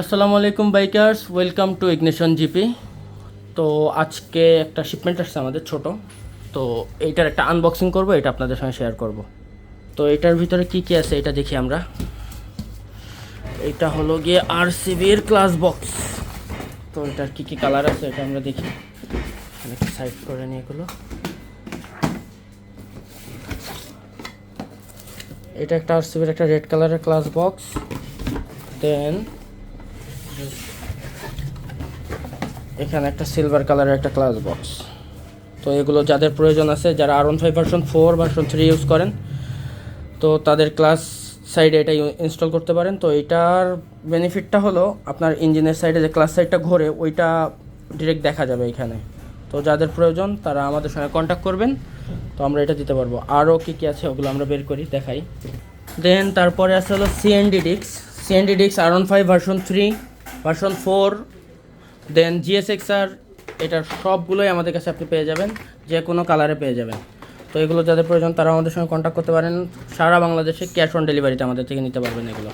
আসসালামু আলাইকুম bikers, welcome to ignition GP. তো আজকে একটা শিপমেন্ট আসছে আমাদের ছোট। তো এইটার একটা আনবক্সিং করব, এটা আপনাদের সঙ্গে শেয়ার করব। তো এটার ভিতরে কি কি আছে এটা দেখি আমরা। এটা হলো গিয়ে আরসিবির ক্লাস বক্স। তো এটার কি কি কালার আছে এটা আমরা দেখি। অনেক সাইড করে নিয়ে এগুলো। এটা একটা আরসিবির একটা রেড কালারের ক্লাস বক্স। দেন এখানে একটা সিলভার কালারের একটা ক্লাস বক্স। তো এগুলো যাদের প্রয়োজন আছে, যারা R15 ভার্সন 4 ভার্সন 3 ইউজ করেন, তো তাদের ক্লাস সাইডে এটা ইনস্টল করতে পারেন। তো এটার বেনিফিটটা হলো আপনার ইঞ্জিনের সাইডে যে ক্লাস সাইডটা ঘোরে ওইটা ডিরেক্ট দেখা যাবে এখানে। তো যাদের প্রয়োজন তারা আমাদের সঙ্গে কন্ট্যাক্ট করবেন, তো আমরা এটা দিতে পারবো। আরও কী কী আছে ওগুলো আমরা বের করি, দেখাই। দেন তারপরে আছে হলো সিএনডি ডিক্স R15 ভার্সন 3 ভার্সন 4, দেন GSXR। এটার সবগুলোই আমাদের কাছে আপনি পেয়ে যাবেন, যে কোনো কালারে পেয়ে যাবেন। তো এগুলো যাদের প্রয়োজন তারা আমাদের সঙ্গে কন্ট্যাক্ট করতে পারেন। সারা বাংলাদেশে ক্যাশ অন ডেলিভারিতে আমাদের থেকে নিতে পারবেন এগুলো।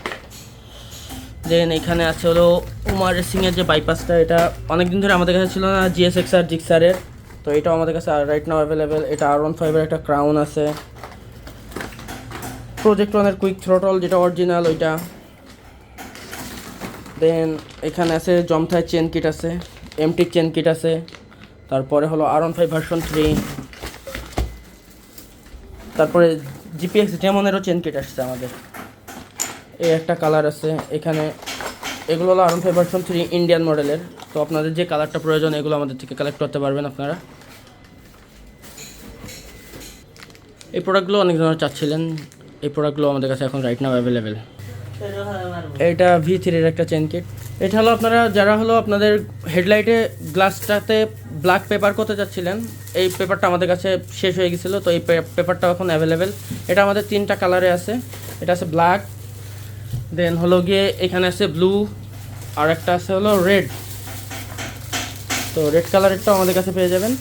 দেন এখানে আছে হলো উমার রেসিংয়ের যে বাইপাসটা, এটা অনেক দিন ধরে আমাদের কাছে ছিল না, GSXR জিক্সারের। তো এটাও আমাদের কাছে রাইট নাও অ্যাভেলেবেল। এটা R15-এর একটা ক্রাউন আছে, প্রজেক্টনের কুইক থ্রোটল যেটা অরিজিনাল ওইটা। দেন এখানে আছে জমথায় চেন কিট আছে, এমটিক চেন কিট আছে। তারপরে হলো R15 ভার্সন 3। তারপরে GPX ডেমনেরও চেন কিট আসছে আমাদের। এই একটা কালার আছে এখানে। এগুলো হলো R15 ভার্সন 3 ইন্ডিয়ান মডেলের। তো আপনাদের যে কালারটা প্রয়োজন এগুলো আমাদের থেকে কালেক্ট করতে পারবেন আপনারা। এই প্রোডাক্টগুলো অনেক ধরনের চাচ্ছিলেন, এই প্রোডাক্টগুলো আমাদের কাছে এখন রাইট নাও অ্যাভেলেবেল। এটা V3-এর একটা চেন কিট। এটা হলো আপনারা যারা হলো আপনাদের হেডলাইটে গ্লাসটাতে ব্ল্যাক পেপার করতে চাচ্ছিলেন, এই পেপারটা আমাদের কাছে শেষ হয়ে গেছিলো, তো এই পেপারটা এখন অ্যাভেলেবেল। এটা আমাদের 3টা কালারে আছে। এটা আছে ব্ল্যাক, দেন হলো গিয়ে এখানে আছে ব্লু, আর একটা আছে হলো রেড। তো রেড কালারেরটাও আমাদের কাছে পেয়ে যাবেন।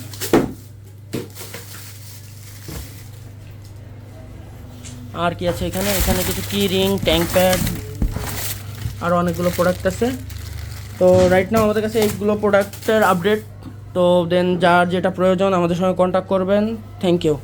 আর কি আছে এখানে, এখানে কিছু কি রিং, ট্যাঙ্ক প্যাড, আরও অনেকগুলো প্রোডাক্ট আছে। তো রাইট নাও আমাদের কাছে এইগুলো প্রোডাক্টের আপডেট। তো দেন যার যেটা প্রয়োজন আমাদের সঙ্গে কন্ট্যাক্ট করবেন। Thank you.